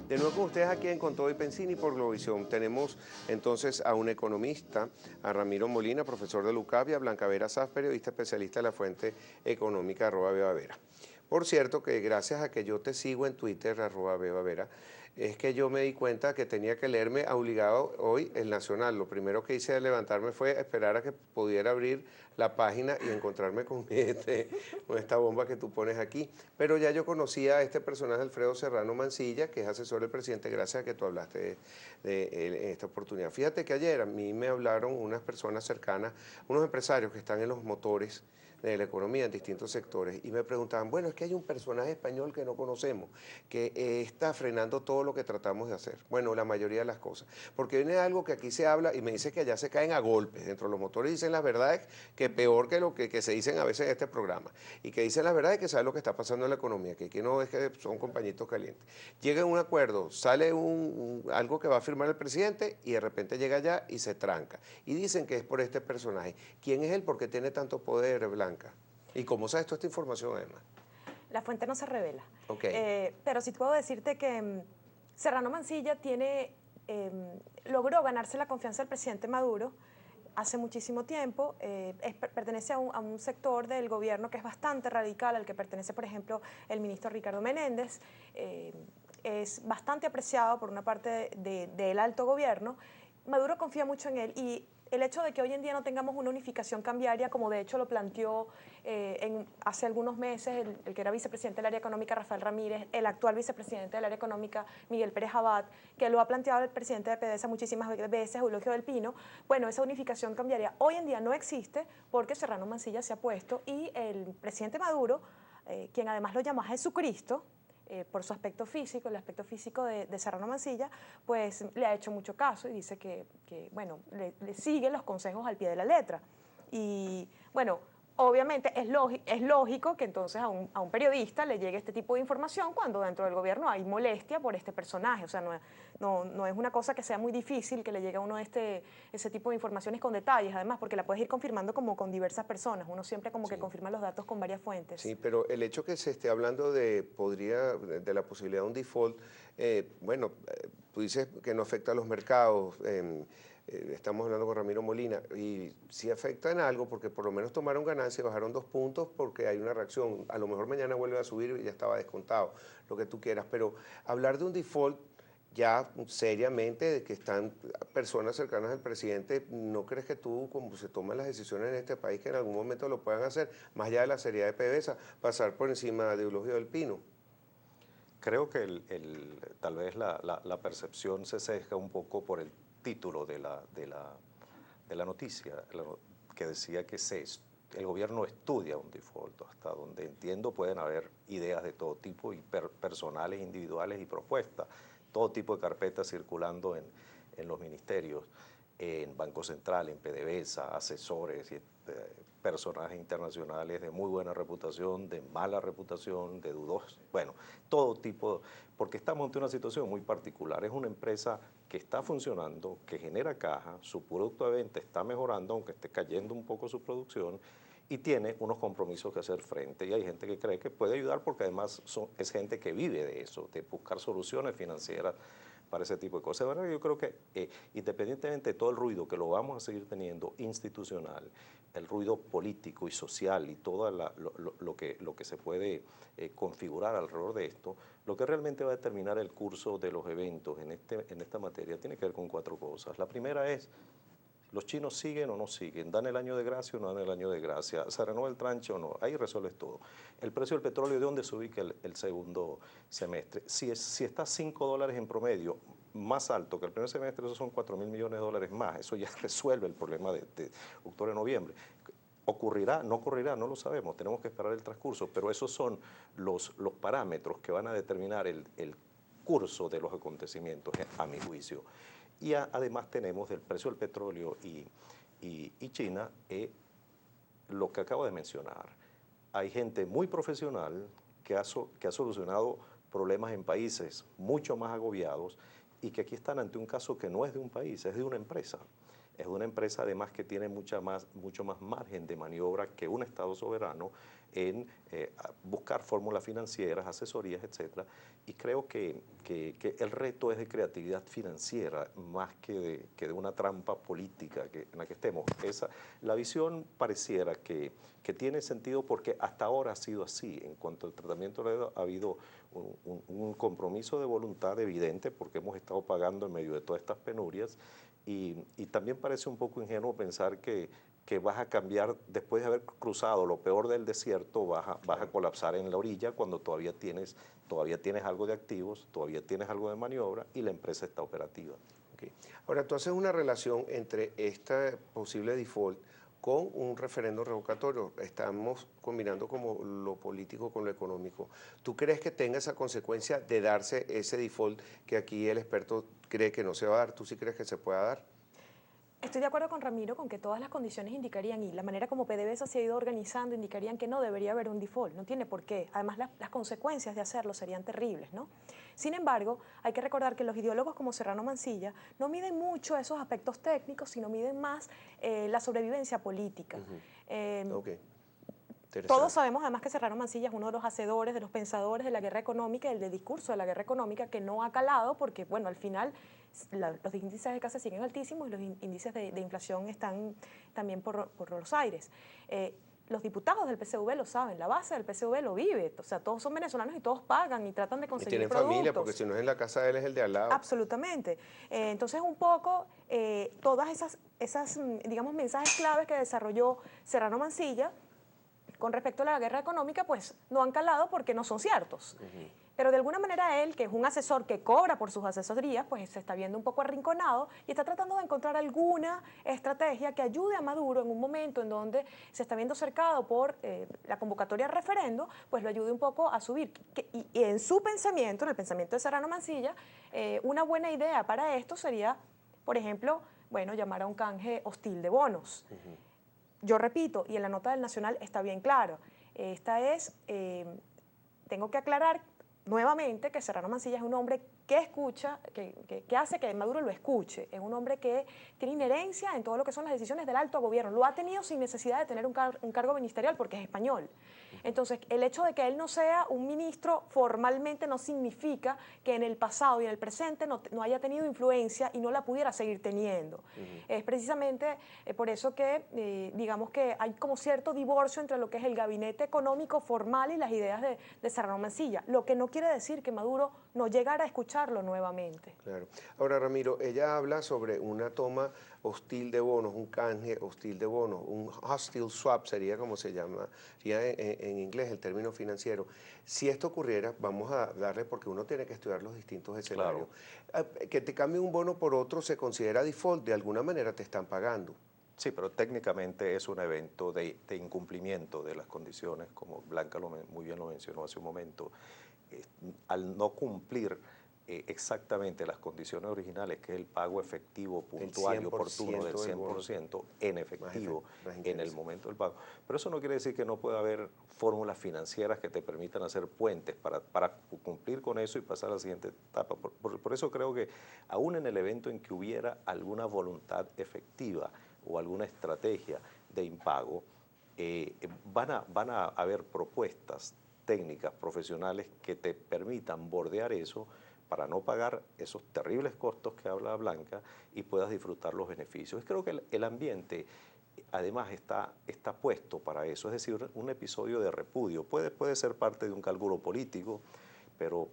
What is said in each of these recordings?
De nuevo con ustedes aquí en Con Todo y Pensini por Globovisión. Tenemos entonces a un economista, a Ramiro Molina, profesor de Lucavia, Blanca Vera Saf, periodista especialista de la fuente económica @bebavera. Por cierto que gracias a que yo te sigo en Twitter, @bebavera, es que yo me di cuenta que tenía que leerme obligado hoy el Nacional. Lo primero que hice al levantarme fue esperar a que pudiera abrir la página y encontrarme con esta bomba que tú pones aquí. Pero ya yo conocía a este personaje, Alfredo Serrano Mancilla, que es asesor del presidente, gracias a que tú hablaste de él en esta oportunidad. Fíjate que ayer a mí me hablaron unas personas cercanas, unos empresarios que están en los motores de la economía en distintos sectores y me preguntaban, bueno, es que hay un personaje español que no conocemos, que está frenando todo lo que tratamos de hacer. Bueno, la mayoría de las cosas. Porque viene algo que aquí se habla y me dice que allá se caen a golpes. Dentro de los motores dicen las verdades que peor que lo que se dicen a veces en este programa. Y que dicen las verdades que saben lo que está pasando en la economía, que aquí no es que son compañitos calientes. Llega a un acuerdo, sale algo que va a firmar el presidente y de repente llega allá y se tranca. Y dicen que es por este personaje. ¿Quién es él? ¿Por qué tiene tanto poder, Blanca? ¿Y cómo sabes toda esta información, además? La fuente no se revela. Okay. Pero sí puedo decirte que Serrano Mancilla logró ganarse la confianza del presidente Maduro hace muchísimo tiempo. Pertenece a un sector del gobierno que es bastante radical, al que pertenece, por ejemplo, el ministro Ricardo Menéndez. Es bastante apreciado por una parte del alto gobierno. Maduro confía mucho en él y el hecho de que hoy en día no tengamos una unificación cambiaria, como de hecho lo planteó hace algunos meses el que era vicepresidente del área económica, Rafael Ramírez, el actual vicepresidente del área económica, Miguel Pérez Abad, que lo ha planteado el presidente de PDVSA muchísimas veces, Eulogio del Pino. Bueno, esa unificación cambiaria hoy en día no existe porque Serrano Mancilla se ha puesto y el presidente Maduro, quien además lo llama Jesucristo, por su aspecto físico, el aspecto físico de Serrano Mancilla, pues le ha hecho mucho caso y dice que bueno, le sigue los consejos al pie de la letra. Y bueno, obviamente es lógico que entonces a un periodista le llegue este tipo de información cuando dentro del gobierno hay molestia por este personaje. O sea, no es una cosa que sea muy difícil que le llegue a uno ese tipo de informaciones con detalles, además, porque la puedes ir confirmando como con diversas personas. Uno siempre como que confirma los datos con varias fuentes. Sí, pero el hecho que se esté hablando de la posibilidad de un default, tú dices que no afecta a los mercados. Estamos hablando con Ramiro Molina, y sí afecta en algo porque por lo menos tomaron ganancia, bajaron 2 puntos porque hay una reacción. A lo mejor mañana vuelve a subir y ya estaba descontado, lo que tú quieras, pero hablar de un default ya seriamente, de que están personas cercanas al presidente, ¿no crees que tú, como se toman las decisiones en este país, que en algún momento lo puedan hacer, más allá de la seriedad de PDVSA, pasar por encima de Eulogio del Pino? Creo que tal vez la percepción se sesga un poco por el título de la noticia, que decía que el gobierno estudia un default. Hasta donde entiendo pueden haber ideas de todo tipo, y personales, individuales y propuestas, todo tipo de carpetas circulando en los ministerios, en Banco Central, en PDVSA, asesores y personajes internacionales de muy buena reputación, de mala reputación, de dudosos, bueno, todo tipo, porque estamos ante una situación muy particular. Es una empresa que está funcionando, que genera caja, su producto de venta está mejorando, aunque esté cayendo un poco su producción, y tiene unos compromisos que hacer frente. Y hay gente que cree que puede ayudar porque además es gente que vive de eso, de buscar soluciones financieras para ese tipo de cosas. De verdad, yo creo que independientemente de todo el ruido que lo vamos a seguir teniendo institucional, el ruido político y social y todo lo que se puede configurar alrededor de esto, lo que realmente va a determinar el curso de los eventos en esta materia tiene que ver con 4 cosas. La primera es: ¿los chinos siguen o no siguen? ¿Dan el año de gracia o no dan el año de gracia? ¿Se renueva el tranche o no? Ahí resuelves todo. El precio del petróleo, ¿de dónde se ubica el segundo semestre? Si está a $5 en promedio, más alto que el primer semestre, esos son $4.000 millones más. Eso ya resuelve el problema de octubre-noviembre. ¿Ocurrirá? ¿No ocurrirá? No lo sabemos. Tenemos que esperar el transcurso. Pero esos son los parámetros que van a determinar el curso de los acontecimientos, a mi juicio. Y además tenemos del precio del petróleo y China, lo que acabo de mencionar. Hay gente muy profesional que ha solucionado problemas en países mucho más agobiados y que aquí están ante un caso que no es de un país, es de una empresa. Es una empresa además que tiene mucho más margen de maniobra que un Estado soberano en buscar fórmulas financieras, asesorías, etcétera. Y creo que el reto es de creatividad financiera más que de una trampa política en la que estemos. La visión pareciera que tiene sentido porque hasta ahora ha sido así. En cuanto al tratamiento ha habido un compromiso de voluntad evidente porque hemos estado pagando en medio de todas estas penurias y también parece un poco ingenuo pensar que vas a cambiar, después de haber cruzado lo peor del desierto, vas a colapsar en la orilla cuando todavía tienes algo de activos, todavía tienes algo de maniobra y la empresa está operativa. Okay. Ahora, tú haces una relación entre este posible default con un referendo revocatorio. Estamos combinando como lo político con lo económico. ¿Tú crees que tenga esa consecuencia de darse ese default que aquí el experto cree que no se va a dar? ¿Tú sí crees que se pueda dar? Estoy de acuerdo con Ramiro con que todas las condiciones indicarían, y la manera como PDVSA se ha ido organizando, indicarían que no debería haber un default, no tiene por qué. Además, las consecuencias de hacerlo serían terribles, ¿no? Sin embargo, hay que recordar que los ideólogos como Serrano Mansilla no miden mucho esos aspectos técnicos, sino miden más la sobrevivencia política. Okay. Todos sabemos además que Serrano Mansilla es uno de los hacedores, de los pensadores de la guerra económica, del discurso de la guerra económica, que no ha calado porque, bueno, al final los índices de casa siguen altísimos y los índices de inflación están también por los aires. Los diputados del PCV lo saben, la base del PCV lo vive, o sea, todos son venezolanos y todos pagan y tratan de conseguir productos. Y tienen familia, porque si no es en la casa de él es el de al lado. Absolutamente. Entonces, un poco, todas esas, digamos, mensajes claves que desarrolló Serrano Mansilla con respecto a la guerra económica, pues no han calado porque no son ciertos. Pero de alguna manera él, que es un asesor que cobra por sus asesorías, pues se está viendo un poco arrinconado y está tratando de encontrar alguna estrategia que ayude a Maduro en un momento en donde se está viendo cercado por la convocatoria al referendo, pues lo ayude un poco a subir. Y en su pensamiento, en el pensamiento de Serrano Mansilla, una buena idea para esto sería, por ejemplo, bueno, llamar a un canje hostil de bonos. Yo repito, y en la nota del Nacional está bien claro, tengo que aclarar nuevamente que Serrano Mansilla es un hombre que escucha, que hace que Maduro lo escuche, es un hombre que tiene inherencia en todo lo que son las decisiones del alto gobierno, lo ha tenido sin necesidad de tener un cargo ministerial porque es español. Entonces, el hecho de que él no sea un ministro formalmente no significa que en el pasado y en el presente no haya tenido influencia y no la pudiera seguir teniendo. Es precisamente por eso que, digamos que hay como cierto divorcio entre lo que es el gabinete económico formal y las ideas de Serrano Mansilla, lo que no quiere decir que Maduro no llegara a escucharlo nuevamente. Claro. Ahora, Ramiro, ella habla sobre una toma hostil de bonos, un canje hostil de bonos, un hostile swap sería como se llama en inglés el término financiero. Si esto ocurriera, vamos a darle, porque uno tiene que estudiar los distintos escenarios. Claro. Que te cambie un bono por otro se considera default, de alguna manera te están pagando. Sí, pero técnicamente es un evento de incumplimiento de las condiciones, como Blanca muy bien lo mencionó hace un momento. Al no cumplir exactamente las condiciones originales, que es el pago efectivo, puntual y oportuno del 100% en efectivo en el momento del pago. Pero eso no quiere decir que no pueda haber fórmulas financieras que te permitan hacer puentes para cumplir con eso y pasar a la siguiente etapa. Por eso creo que aún en el evento en que hubiera alguna voluntad efectiva o alguna estrategia de impago, van a haber propuestas técnicas, profesionales que te permitan bordear eso para no pagar esos terribles costos que habla Blanca y puedas disfrutar los beneficios. Creo que el ambiente además está puesto para eso, es decir, un episodio de repudio. Puede ser parte de un cálculo político, pero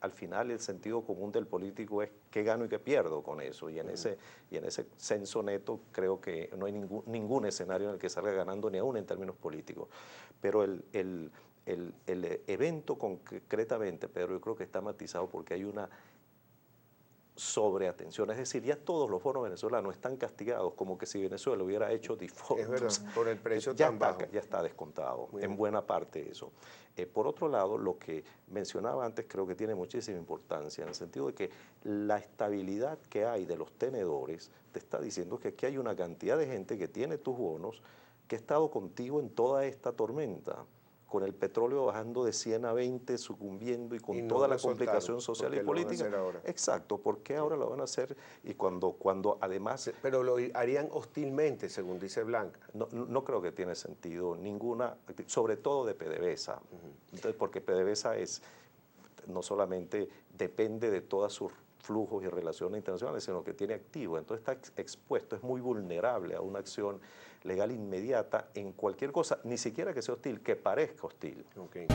al final el sentido común del político es qué gano y qué pierdo con eso. Y en ese censo neto creo que no hay ningún escenario en el que salga ganando, ni aún en términos políticos. Pero el evento concretamente, Pedro, yo creo que está matizado porque hay una sobreatención, es decir, ya todos los bonos venezolanos están castigados como que si Venezuela hubiera hecho default. Es verdad, por el precio tan bajo. Ya está descontado, en buena parte eso. Por otro lado, lo que mencionaba antes creo que tiene muchísima importancia, en el sentido de que la estabilidad que hay de los tenedores te está diciendo que aquí hay una cantidad de gente que tiene tus bonos, que ha estado contigo en toda esta tormenta. con el petróleo bajando de 100 a 20, sucumbiendo y con Y no toda lo la complicación soltaron, social ¿por y qué lo van a política. hacer ahora? Exacto, ¿por qué ahora lo van a hacer? Y cuando además... Pero lo harían hostilmente, según dice Blanca. No creo que tiene sentido ninguna, sobre todo de PDVSA, entonces, porque PDVSA no solamente depende de todos sus flujos y relaciones internacionales, sino que tiene activo, entonces está expuesto, es muy vulnerable a una acción legal inmediata en cualquier cosa, ni siquiera que sea hostil, que parezca hostil. Okay.